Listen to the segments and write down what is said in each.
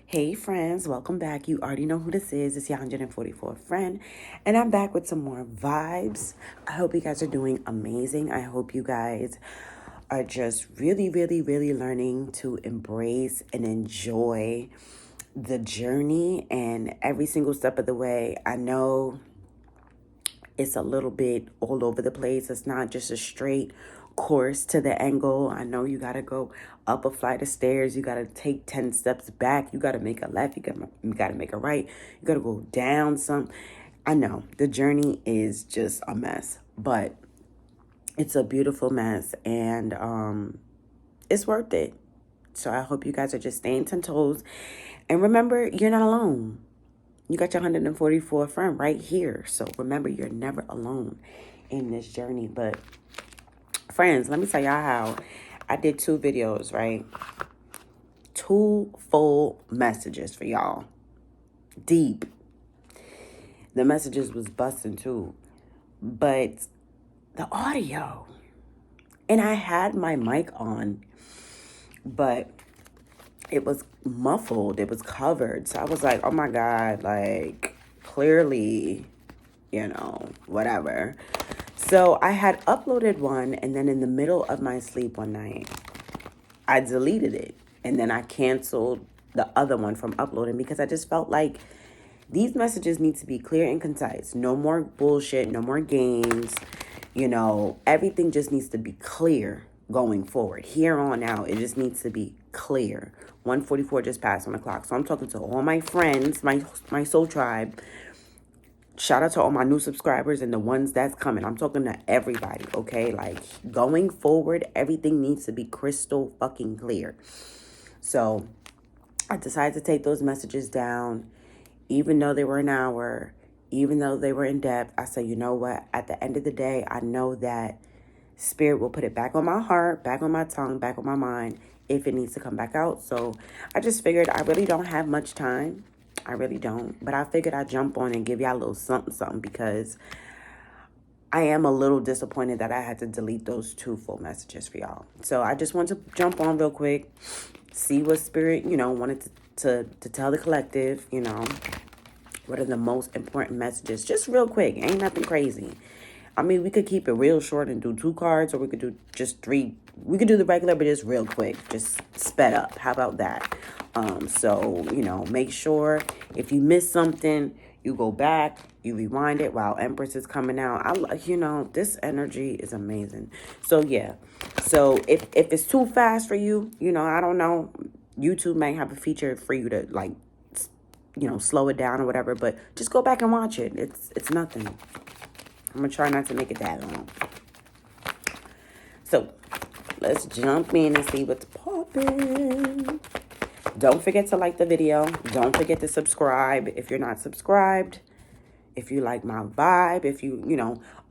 Hey friends, welcome back. You already know who this is. It's your 144th friend, and I'm back with some more vibes. I hope you guys are doing amazing. I hope you guys are just really learning to embrace and enjoy the journey and every single step of the way. I know it's a little bit all over the place. It's not just a straight course to the end goal. I know you got to go up a flight of stairs. You got to take 10 steps back. You got to make a left. You got to make a right. You got to go down some. I know the journey is just a mess, but it's a beautiful mess, and it's worth it. So I hope you guys are just staying 10 toes. And remember, you're not alone. You got your 144 friend right here. So remember, you're never alone in this journey. But friends, let me tell y'all how I did 2 videos, right? 2 full messages for y'all. Deep. The messages was busting too. But the audio. And I had my mic on, but it was muffled. It was covered. So I was like, oh my God, like, clearly, whatever. So I had uploaded one, and then in the middle of my sleep one night, I deleted it. And then I canceled the other one from uploading because I just felt like these messages need to be clear and concise. No more bullshit, no more games. Everything just needs to be clear going forward. Here on out, it just needs to be clear. 144 just passed on the clock. So I'm talking to all my friends, my soul tribe. Shout out to all my new subscribers and the ones that's coming. I'm talking to everybody, okay? Like, going forward, everything needs to be crystal fucking clear. So I decided to take those messages down, even though they were an hour, even though they were in depth. I said, you know what? At the end of the day, I know that Spirit will put it back on my heart, back on my tongue, back on my mind if it needs to come back out. So I just figured I really don't have much time. I really don't. But I figured I'd jump on and give y'all a little something because I am a little disappointed that I had to delete those 2 full messages for y'all. So I just wanted to jump on real quick, see what Spirit, wanted to tell the collective, what are the most important messages. Just real quick. Ain't nothing crazy. I mean, we could keep it real short and do 2 cards, or we could do just 3. We could do the regular, but just real quick, just sped up. How about that? So, make sure if you miss something, you go back, you rewind it while Empress is coming out. This energy is amazing. So, yeah. So, if it's too fast for you, I don't know. YouTube may have a feature for you to, like, slow it down or whatever, but just go back and watch it. It's nothing. I'm going to try not to make it that long. So, let's jump in and see what's popping. Don't forget to like the video. Don't forget to subscribe if you're not subscribed. If you like my vibe. If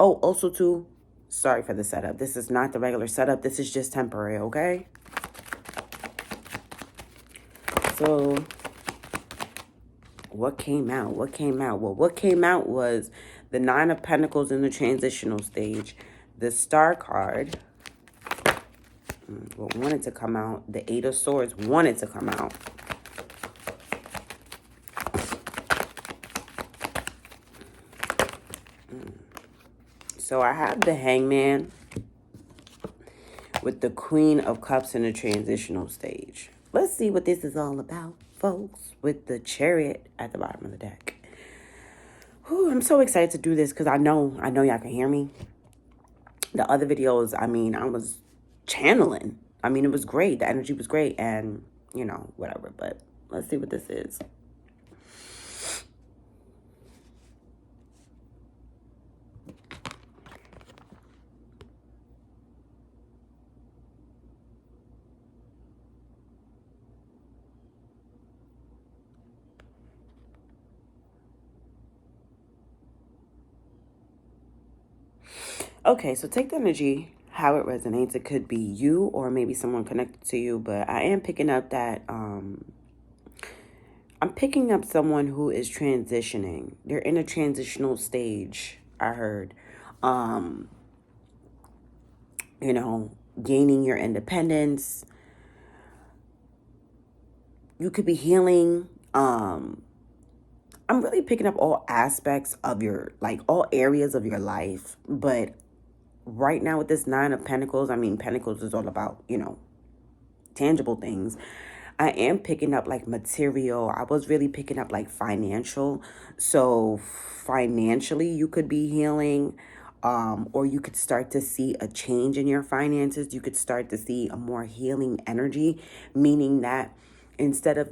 Oh, also too, sorry for the setup. This is not the regular setup. This is just temporary, okay? So, what came out? Well, what came out was the 9 of Pentacles in the transitional stage. The Star card. What wanted to come out? The 8 of Swords wanted to come out. So I have the Hangman with the Queen of Cups in the transitional stage. Let's see what this is all about, folks, with the Chariot at the bottom of the deck. Whew, I'm so excited to do this because I know y'all can hear me. The other videos, I was channeling. It was great. The energy was great, and, whatever. But let's see what this is. Okay, so take the energy, how it resonates. It could be you or maybe someone connected to you, but I am picking up that, I'm picking up someone who is transitioning. They're in a transitional stage, I heard. Gaining your independence, You could be healing. I'm really picking up all aspects of your, like all areas of your life. But right now with this Nine of Pentacles, I mean, Pentacles is all about, tangible things. I am picking up like material. I was really picking up like financial. So financially, you could be healing. Or you could start to see a change in your finances. You could start to see a more healing energy, meaning that instead of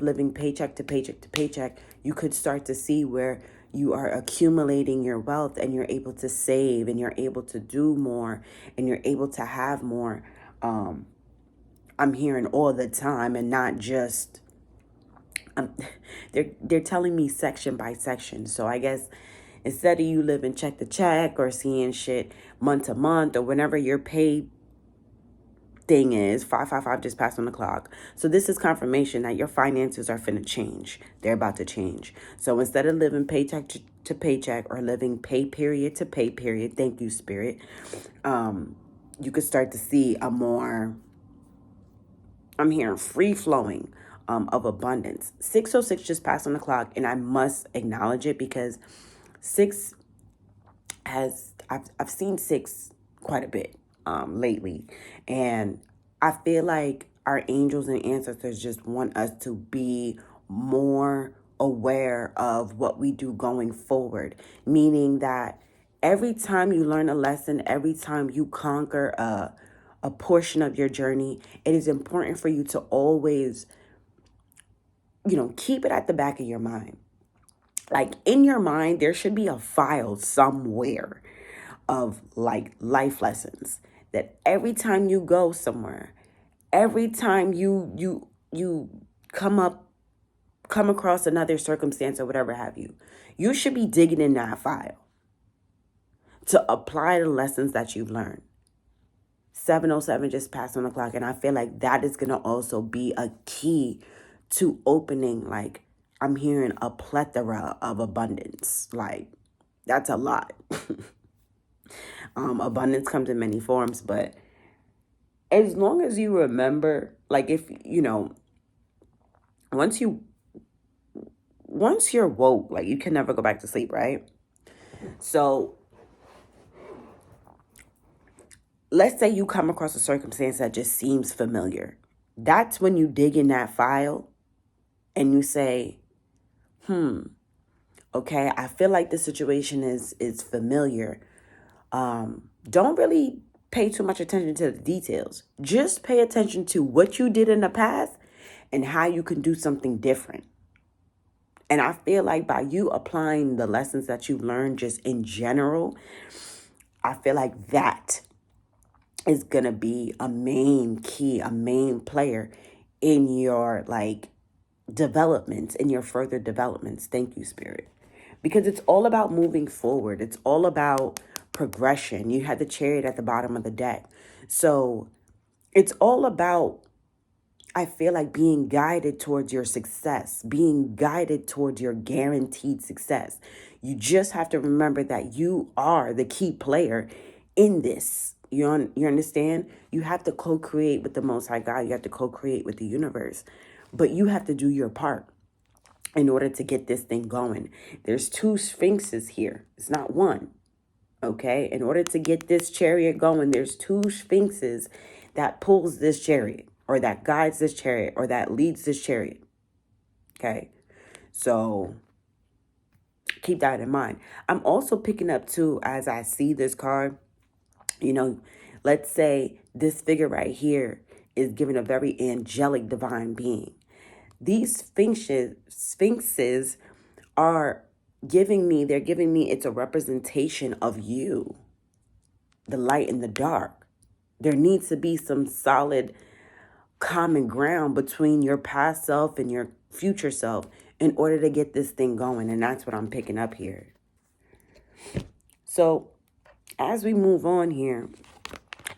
living paycheck to paycheck to paycheck, you could start to see where you are accumulating your wealth and you're able to save and you're able to do more and you're able to have more. I'm hearing all the time, and not just they're telling me section by section. So I guess instead of you living check to check or seeing shit month to month or whenever your pay thing is, 555 just passed on the clock. So this is confirmation that your finances are finna change. They're about to change. So instead of living paycheck to paycheck or living pay period to pay period, thank you, Spirit, you could start to see a more, I'm hearing free flowing of abundance. 606 just passed on the clock, and I must acknowledge it because six I've seen six quite a bit lately, and I feel like our angels and ancestors just want us to be more aware of what we do going forward, meaning that every time you learn a lesson, every time you conquer a portion of your journey, it is important for you to always, keep it at the back of your mind. Like in your mind, there should be a file somewhere of like life lessons that every time you go somewhere, every time you come across another circumstance or whatever have you, you should be digging in that file to apply the lessons that you've learned. 707 just passed on the clock, and I feel like that is going to also be a key to opening, like, I'm hearing a plethora of abundance. Like, that's a lot. Abundance comes in many forms, but as long as you remember, like, if, once you're woke, like, you can never go back to sleep, right? So let's say you come across a circumstance that just seems familiar. That's when you dig in that file and you say, okay, I feel like this situation is familiar. Don't really pay too much attention to the details. Just pay attention to what you did in the past and how you can do something different. And I feel like by you applying the lessons that you learned just in general, I feel like that is going to be a main key, a main player in your like developments, in your further developments. Thank you, Spirit. Because it's all about moving forward. It's all about progression. You had the Chariot at the bottom of the deck. So it's all about, I feel like, being guided towards your success, being guided towards your guaranteed success. You just have to remember that you are the key player in this. You understand? You have to co-create with the Most High God. You have to co-create with the universe. But you have to do your part in order to get this thing going. There's two sphinxes here. It's not one. Okay? In order to get this chariot going, there's two sphinxes that pulls this chariot, or that guides this chariot, or that leads this chariot. Okay? So keep that in mind. I'm also picking up too, as I see this card, let's say this figure right here is given a very angelic divine being. These sphinxes are giving me, it's a representation of you, the light and the dark. There needs to be some solid common ground between your past self and your future self in order to get this thing going. And that's what I'm picking up here. So as we move on here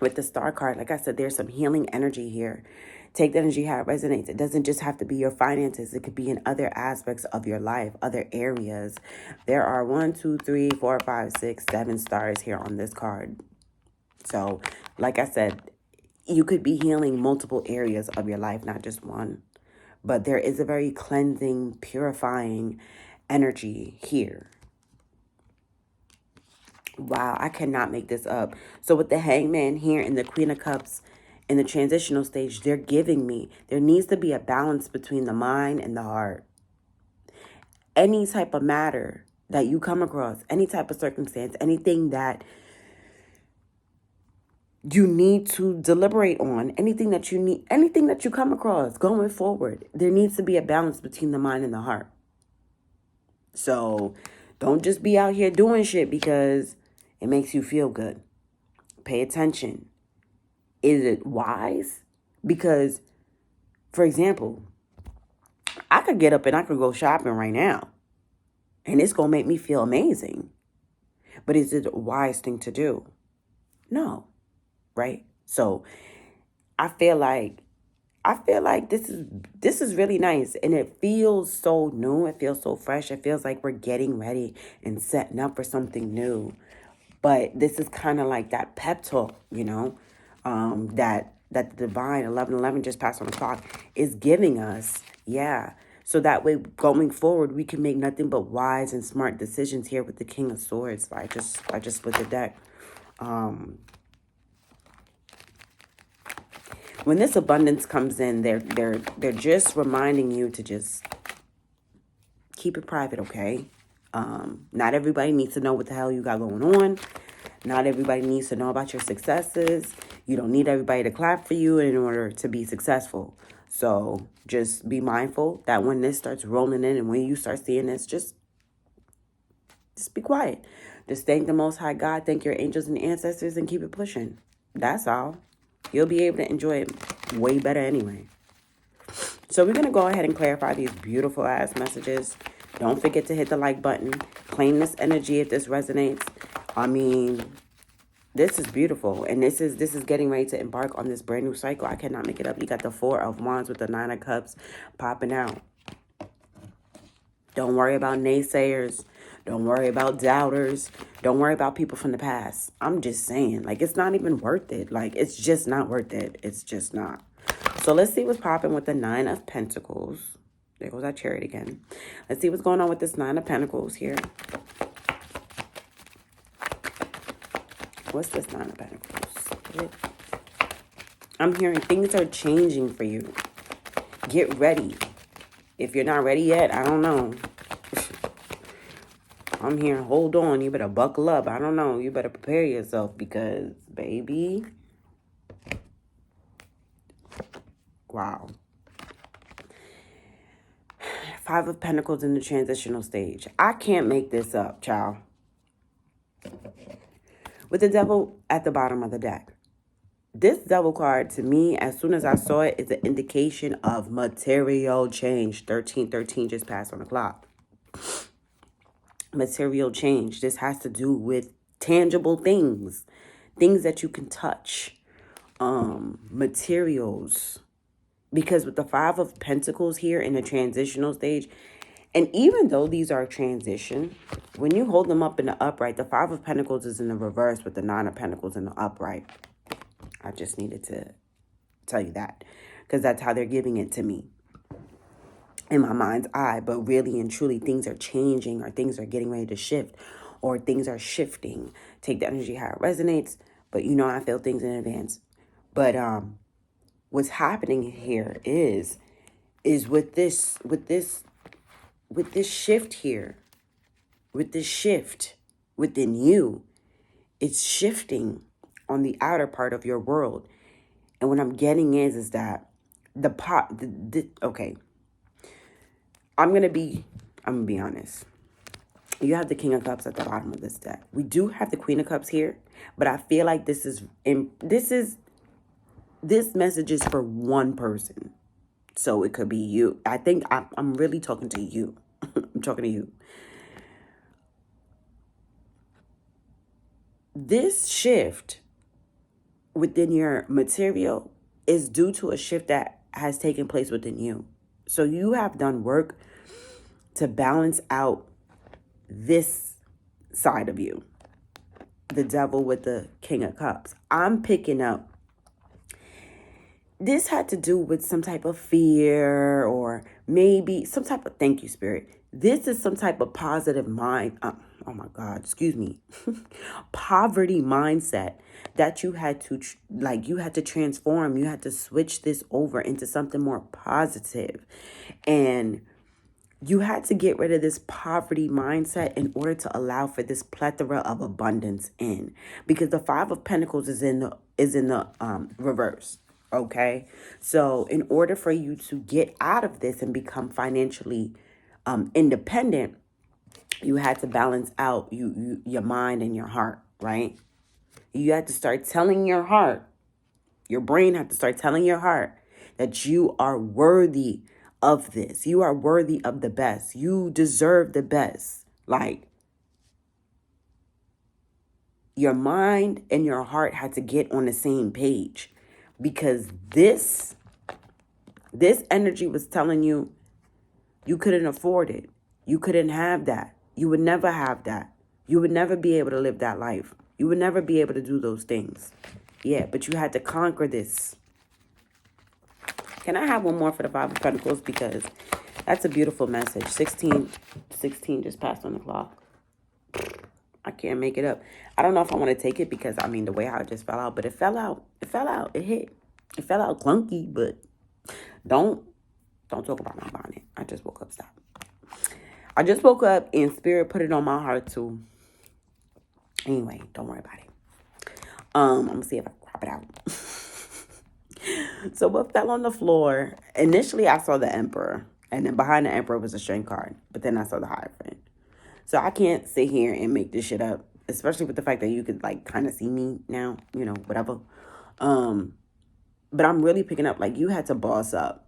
with the star card, like I said, there's some healing energy here. Take the energy how it resonates. It doesn't just have to be your finances. It could be in other aspects of your life, other areas. There are 1, 2, 3, 4, 5, 6, 7 stars here on this card. So, like I said, you could be healing multiple areas of your life, not just one. but there is a very cleansing, purifying energy here. Wow, I cannot make this up. So with the Hangman here and the Queen of Cups in the transitional stage, they're giving me, there needs to be a balance between the mind and the heart. Any type of matter that you come across, any type of circumstance, anything that you need to deliberate on, anything that you need, anything that you come across going forward, there needs to be a balance between the mind and the heart. So don't just be out here doing shit because it makes you feel good. Pay attention. Is it wise? Because, for example, I could get up and I could go shopping right now, and it's going to make me feel amazing. But is it a wise thing to do? No. Right? So I feel like this is really nice, and it feels so new. It feels so fresh. It feels like we're getting ready and setting up for something new. But this is kind of like that pep talk, that the divine 1111 just passed on the clock is giving us. Yeah. So that way, going forward, we can make nothing but wise and smart decisions here with the King of Swords. I just split the deck. When this abundance comes in, they're just reminding you to just keep it private, okay? Not everybody needs to know what the hell you got going on. Not everybody needs to know about your successes. You don't need everybody to clap for you in order to be successful. So just be mindful that when this starts rolling in and when you start seeing this, just be quiet. Just thank the Most High God, thank your angels and ancestors, and keep it pushing. That's all. You'll be able to enjoy it way better anyway. So we're going to go ahead and clarify these beautiful ass messages. Don't forget to hit the like button. Claim this energy if this resonates. I mean, this is beautiful. And this is getting ready to embark on this brand new cycle. I cannot make it up. You got the 4 of Wands with the 9 of Cups popping out. Don't worry about naysayers. Don't worry about doubters. Don't worry about people from the past. I'm just saying, like, it's not even worth it. Like, it's just not worth it. It's just not. So let's see what's popping with the 9 of Pentacles. There goes our Chariot again. Let's see what's going on with this 9 of Pentacles here. What's this 9 of Pentacles? I'm hearing things are changing for you. Get ready. If you're not ready yet, I don't know. I'm here, hold on, you better buckle up. I don't know, you better prepare yourself because, baby, wow. 5 of Pentacles in the transitional stage. I can't make this up, child. With the Devil at the bottom of the deck. This Devil card, to me, as soon as I saw it, is an indication of material change. 1313 just passed on the clock. Material change. This has to do with tangible things. Things that you can touch. Materials. Because with the 5 of Pentacles here in the transitional stage, and even though these are transition, when you hold them up in the upright, the 5 of Pentacles is in the reverse with the 9 of Pentacles in the upright. I just needed to tell you that because that's how they're giving it to me in my mind's eye. But really and truly, things are changing, or things are getting ready to shift, or things are shifting. Take the energy how it resonates, but I feel things in advance. But what's happening here is with this shift here, with this shift within you, it's shifting on the outer part of your world. And what I'm getting is that okay, I'm gonna be honest. You have the King of Cups at the bottom of this deck. We do have the Queen of Cups here, but I feel like this message is for one person. So it could be you. I think I'm really talking to you. I'm talking to you. This shift within your material is due to a shift that has taken place within you. So you have done work to balance out this side of you. The Devil with the King of Cups. I'm picking up this had to do with some type of fear or maybe some type of, thank you, Spirit. This is some type of positive mind. Oh my God, excuse me. Poverty mindset that you had to, you had to transform. You had to switch this over into something more positive. And you had to get rid of this poverty mindset in order to allow for this plethora of abundance in, because the Five of Pentacles is in the reverse. Okay, so in order for you to get out of this and become financially independent, you had to balance out your mind and your heart, right? You had to start telling your heart, your brain had to start telling your heart that you are worthy of this. You are worthy of the best. You deserve the best. Like, your mind and your heart had to get on the same page, because this energy was telling you you couldn't afford it. You couldn't have that. You would never have that. You would never be able to live that life. You would never be able to do those things. Yeah, but you had to conquer this. Can I have one more for the Five of Pentacles? Because that's a beautiful message. 16 just passed on the clock. I can't make it up. I don't know if I want to take it because, I mean, the way how it just fell out. But it fell out. It fell out. It hit. It fell out clunky, but don't talk about my bonnet. I just woke up. Stop. I just woke up and Spirit put it on my heart to. Anyway, don't worry about it. I'm going to see if I can crop it out. So what fell on the floor, initially I saw the Emperor, and then behind the Emperor was a Strength card, but then I saw the Hierophant. So I can't sit here and make this shit up, especially with the fact that you could like kind of see me now, you know, whatever. But I'm really picking up, like, you had to boss up,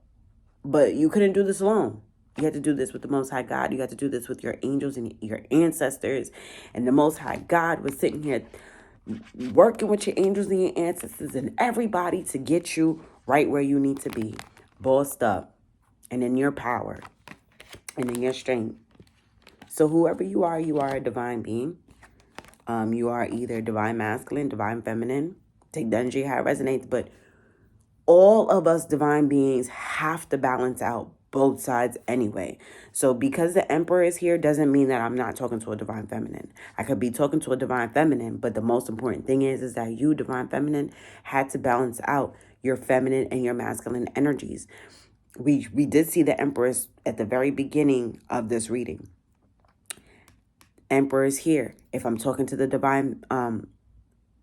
but you couldn't do this alone. You had to do this with the Most High God. You had to do this with your angels and your ancestors, and the Most High God was sitting here working with your angels and your ancestors and everybody to get you right where you need to be, bossed up, and in your power, and in your strength. So whoever you are a divine being. You are either divine masculine, divine feminine. Take the energy how it resonates, but all of us divine beings have to balance out both sides anyway. So because the Emperor is here doesn't mean that I'm not talking to a divine feminine. I could be talking to a divine feminine, but the most important thing is that you, divine feminine, had to balance out your feminine and your masculine energies. We did see the Empress at the very beginning of this reading. Emperor is here. If I'm talking to the divine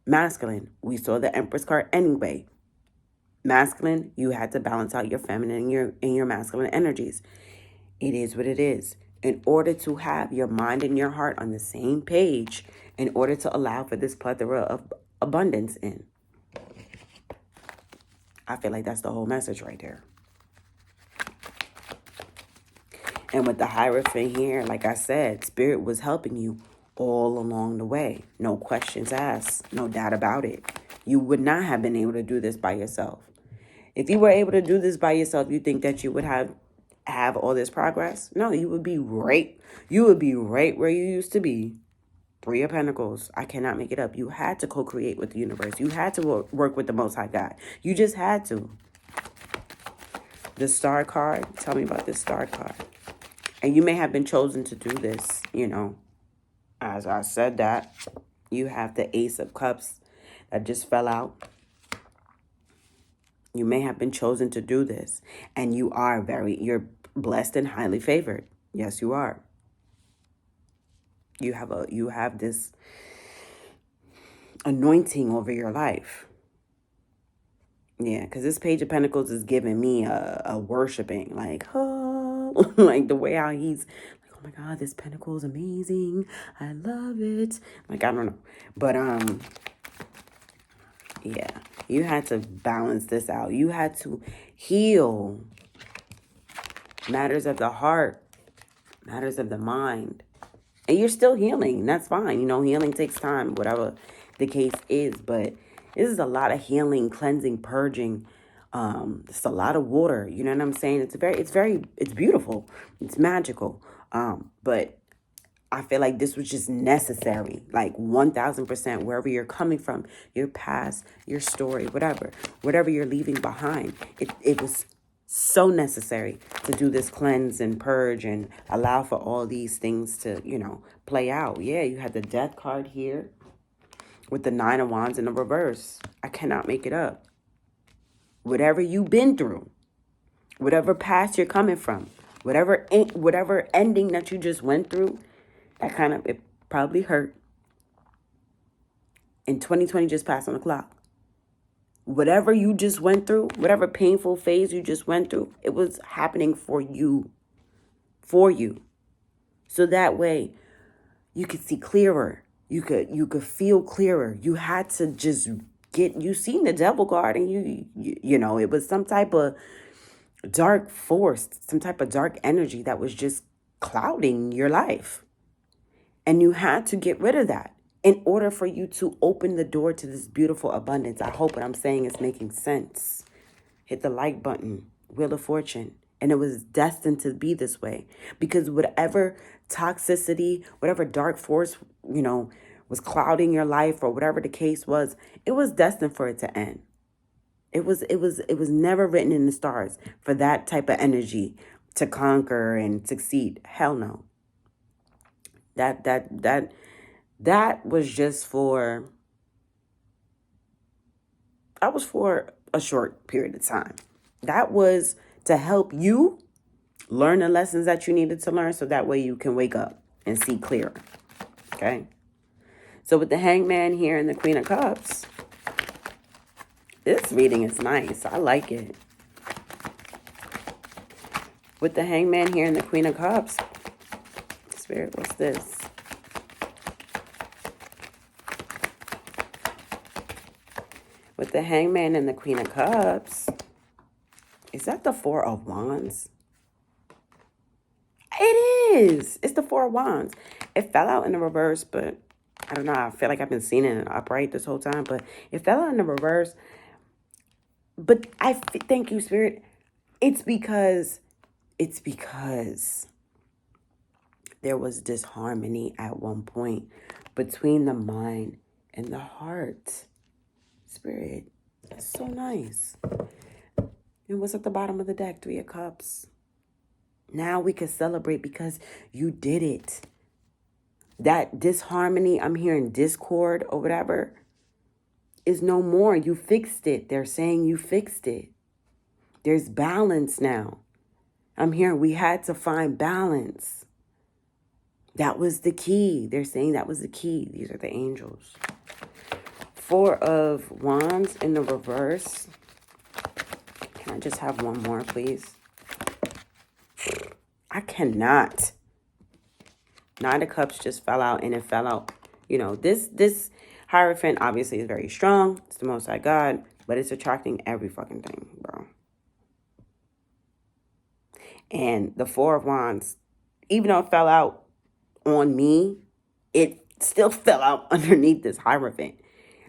masculine, we saw the Empress card anyway. Masculine, you had to balance out your feminine and your masculine energies. It is what it is. In order to have your mind and your heart on the same page, in order to allow for this plethora of abundance in. I feel like that's the whole message right there. And with the Hierophant here, like I said, Spirit was helping you all along the way. No questions asked. No doubt about it. You would not have been able to do this by yourself. If you were able to do this by yourself, you think that you would have all this progress? No, you would be right. You would be right where you used to be. Three of Pentacles. I cannot make it up. You had to co-create with the universe. You had to work with the Most High God. You just had to. The Star card. Tell me about this Star card. And you may have been chosen to do this, you know. As I said that, you have the Ace of Cups that just fell out. You may have been chosen to do this. And you're blessed and highly favored. Yes, you are. You have this anointing over your life. Yeah, because this Page of Pentacles is giving me a worshiping, like, oh, like the way how he's like, oh my God, this Pentacle is amazing. I love it. Like, I don't know. But, yeah, you had to balance this out. You had to heal matters of the heart, matters of the mind. And you're still healing. That's fine. You know, healing takes time, whatever the case is. But this is a lot of healing, cleansing, purging. It's a lot of water. You know what I'm saying? It's beautiful. It's magical. But I feel like this was just necessary, like 1000%, wherever you're coming from, your past, your story, whatever you're leaving behind. It was so necessary to do this cleanse and purge and allow for all these things to, play out. Yeah, you had the death card here with the 9 of Wands in the reverse. I cannot make it up. Whatever you've been through, whatever past you're coming from, whatever ending that you just went through, it probably hurt. And 2020 just passed on the clock. Whatever you just went through, whatever painful phase you just went through, it was happening for you. For you. So that way you could see clearer. You could feel clearer. You had to just you seen the devil card, and you know, it was some type of dark force, some type of dark energy that was just clouding your life. And you had to get rid of that in order for you to open the door to this beautiful abundance. I hope what I'm saying is making sense. Hit the like button, Wheel of Fortune. And it was destined to be this way, because whatever toxicity, whatever dark force, was clouding your life, or whatever the case was, it was destined for it to end. It was never written in the stars for that type of energy to conquer and succeed. Hell no. That was just for a short period of time. That was to help you learn the lessons that you needed to learn, so that way you can wake up and see clearer. Okay? So with the Hangman here and the Queen of Cups, this reading is nice. I like it. With the Hangman here and the Queen of Cups, Spirit, what's this? With the Hangman and the Queen of Cups, is that the Four of Wands? It is. It's the Four of Wands. It fell out in the reverse, but I don't know. I feel like I've been seeing it upright this whole time, but it fell out in the reverse. But thank you, Spirit. It's because there was disharmony at one point between the mind and the heart. Spirit, that's so nice. And what's at the bottom of the deck? 3 of Cups. Now we can celebrate because you did it. That disharmony, I'm hearing discord or whatever, is no more. You fixed it. They're saying you fixed it. There's balance now. I'm hearing we had to find balance. That was the key. They're saying that was the key. These are the angels. 4 of Wands in the reverse. Can I just have one more, please? I cannot. 9 of Cups just fell out, and it fell out. This Hierophant obviously is very strong. It's the Most High God, but it's attracting every fucking thing, bro. And the 4 of Wands, even though it fell out on me, it still fell out underneath this Hierophant.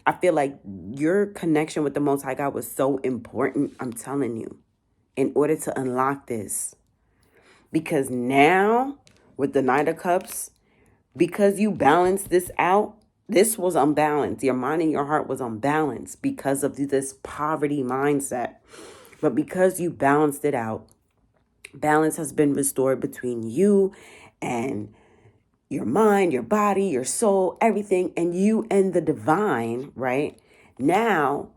I feel like your connection with the Most High God was so important, I'm telling you, in order to unlock this. Because now, with the Knight of Cups, because you balanced this out, this was unbalanced. Your mind and your heart was unbalanced because of this poverty mindset. But because you balanced it out, balance has been restored between you and your mind, your body, your soul, everything, and you and the divine, right? Now,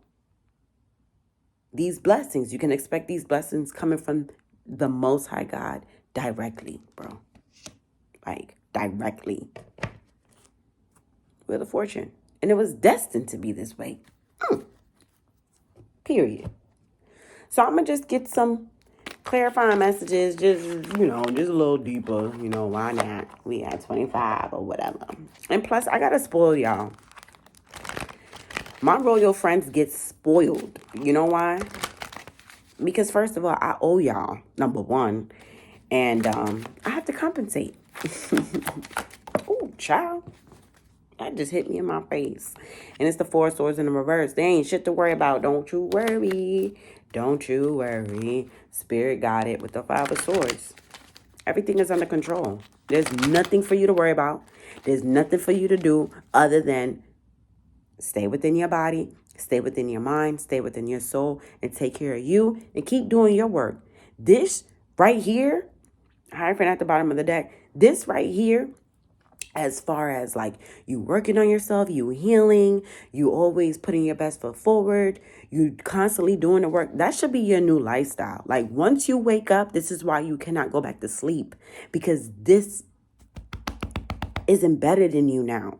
these blessings, you can expect these blessings coming from the Most High God directly, bro. Like, directly. Wheel of Fortune. And it was destined to be this way. Period. So I'm going to just get some clarifying messages, just a little deeper. Why not? We at 25 or whatever. And plus, I got to spoil y'all. My royal friends get spoiled. You know why? Because first of all, I owe y'all, number one. And I have to compensate. Ooh, child. That just hit me in my face. And it's the 4 of Swords in the reverse. They ain't shit to worry about. Don't you worry. Don't you worry. Spirit got it with the 5 of Swords. Everything is under control. There's nothing for you to worry about. There's nothing for you to do other than stay within your body, stay within your mind, stay within your soul, and take care of you and keep doing your work. This right here, Hierophant at the bottom of the deck, this right here, as far as like you working on yourself, you healing, you always putting your best foot forward, you constantly doing the work, that should be your new lifestyle. Like once you wake up, this is why you cannot go back to sleep, because this is embedded in you now.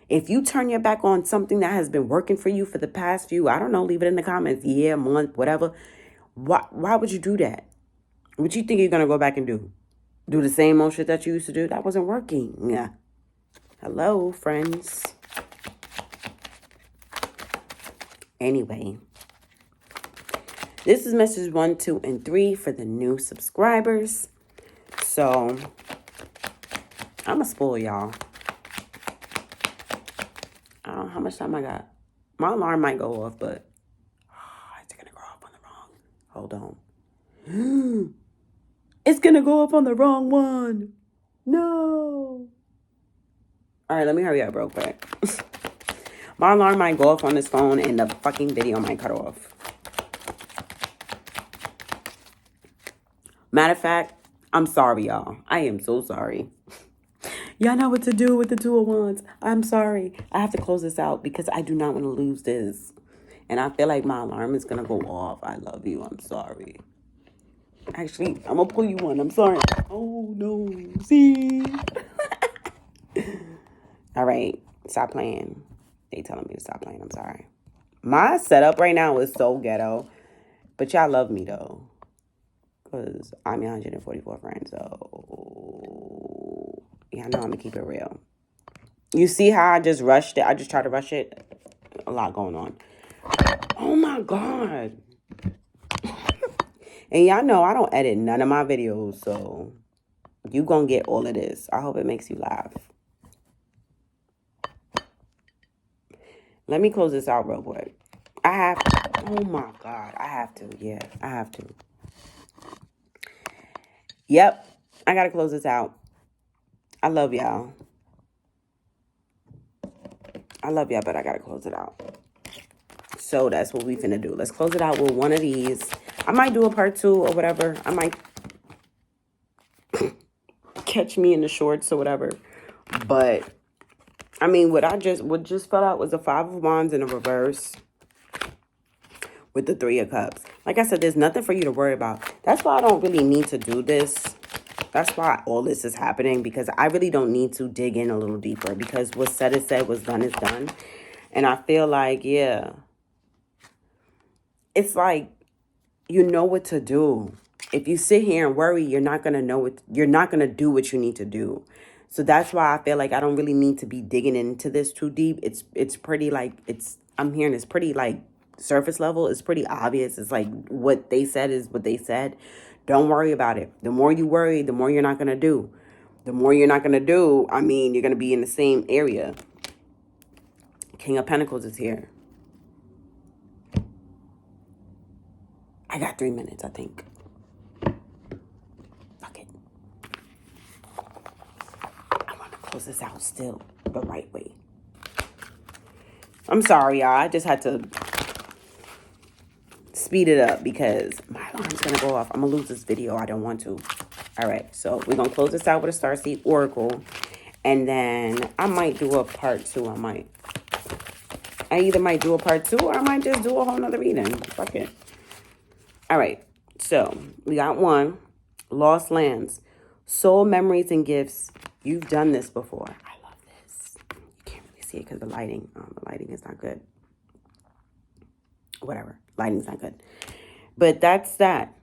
If you turn your back on something that has been working for you for the past few, I don't know, leave it in the comments, year, month, whatever. Why would you do that? What you think you're going to go back and do? Do the same old shit that you used to do? That wasn't working. Yeah. Hello, friends. Anyway, this is message 1, 2, and 3 for the new subscribers. So, I'm going to spoil y'all. I don't know how much time I got. My alarm might go off, but it's going to go off on the wrong. Hold on. It's going to go off on the wrong one. No. All right, let me hurry up real quick. My alarm might go off on this phone and the fucking video might cut off. Matter of fact, I'm sorry, y'all. I am so sorry. Y'all know what to do with the 2 of Wands. I'm sorry. I have to close this out because I do not want to lose this. And I feel like my alarm is going to go off. I love you. I'm sorry. Actually, I'm going to pull you one. I'm sorry. Oh, no. See? All right. Stop playing. They telling me to stop playing. I'm sorry. My setup right now is so ghetto. But y'all love me, though. Because I'm your 144 friend. So, yeah, I know I'm going to keep it real. You see how I just rushed it? I just tried to rush it. A lot going on. Oh, my God. And y'all know I don't edit none of my videos. So, you going to get all of this. I hope it makes you laugh. Let me close this out real quick. I have to. Oh, my God. I have to. Yeah, I have to. Yep. I got to close this out. I love y'all. I love y'all, but I got to close it out. So that's what we finna do. Let's close it out with one of these. I might do a part 2 or whatever. I might catch me in the shorts or whatever. But, I mean, what just fell out was the 5 of Wands in a reverse with the 3 of Cups. Like I said, there's nothing for you to worry about. That's why I don't really need to do this. That's why all this is happening, because I really don't need to dig in a little deeper, because what's said is said, what's done is done. And I feel like, yeah, it's like, you know what to do. If you sit here and worry, you're not going to know what, you're not going to do what you need to do. So that's why I feel like I don't really need to be digging into this too deep. It's pretty like, I'm hearing it's pretty like surface level. It's pretty obvious. It's like what they said is what they said. Don't worry about it. The more you worry, the more you're not going to do. The more you're not going to do, I mean, you're going to be in the same area. King of Pentacles is here. I got 3 minutes, I think. Fuck it. I want to close this out still the right way. I'm sorry, y'all. I just had to speed it up because my alarm's going to go off. I'm going to lose this video. I don't want to. All right, so we're going to close this out with a Starseed Oracle. And then I might do a part 2. I either might do a part 2 or I might just do a whole nother reading. Fuck it. All right, so we got 1. Lost lands. Soul memories and gifts. You've done this before. I love this. You can't really see it because the lighting is not good. Whatever. Lighting's not good. But that's that.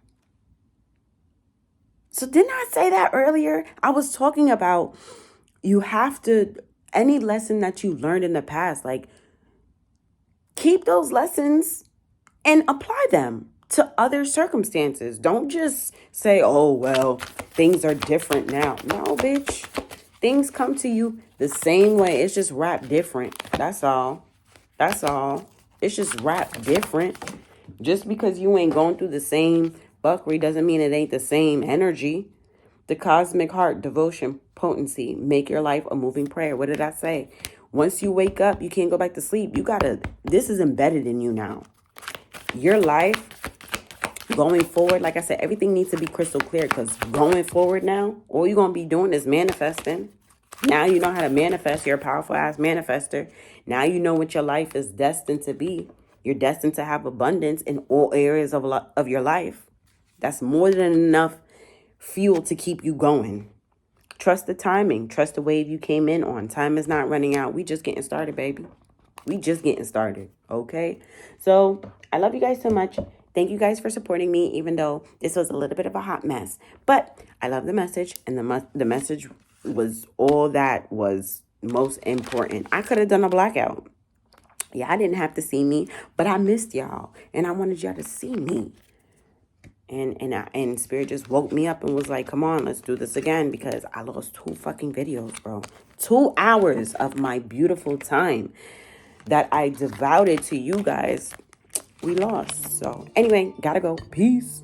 So didn't I say that earlier? I was talking about you have to, any lesson that you learned in the past, like keep those lessons and apply them to other circumstances. Don't just say, oh, well, things are different now. No, bitch. Things come to you the same way. It's just wrapped different. That's all. That's all. It's just wrapped different. Just because you ain't going through the same buckery doesn't mean it ain't the same energy. The cosmic heart, devotion, potency, make your life a moving prayer. What did I say? Once you wake up, you can't go back to sleep. This is embedded in you now. Your life going forward, like I said, everything needs to be crystal clear, because going forward now, all you're going to be doing is manifesting. Now you know how to manifest. You're a powerful ass manifester. Now you know what your life is destined to be. You're destined to have abundance in all areas of your life. That's more than enough fuel to keep you going. Trust the timing. Trust the wave you came in on. Time is not running out. We just getting started, baby. We just getting started, okay? So I love you guys so much. Thank you guys for supporting me, even though this was a little bit of a hot mess. But I love the message, and the message was all that was most important. I could have done a blackout. Yeah, I didn't have to see me, but I missed y'all, and I wanted y'all to see me. And Spirit just woke me up and was like, come on, let's do this again, because I lost 2 fucking videos, bro. 2 hours of my beautiful time that I devoted to you guys, we lost. So anyway, gotta go. Peace.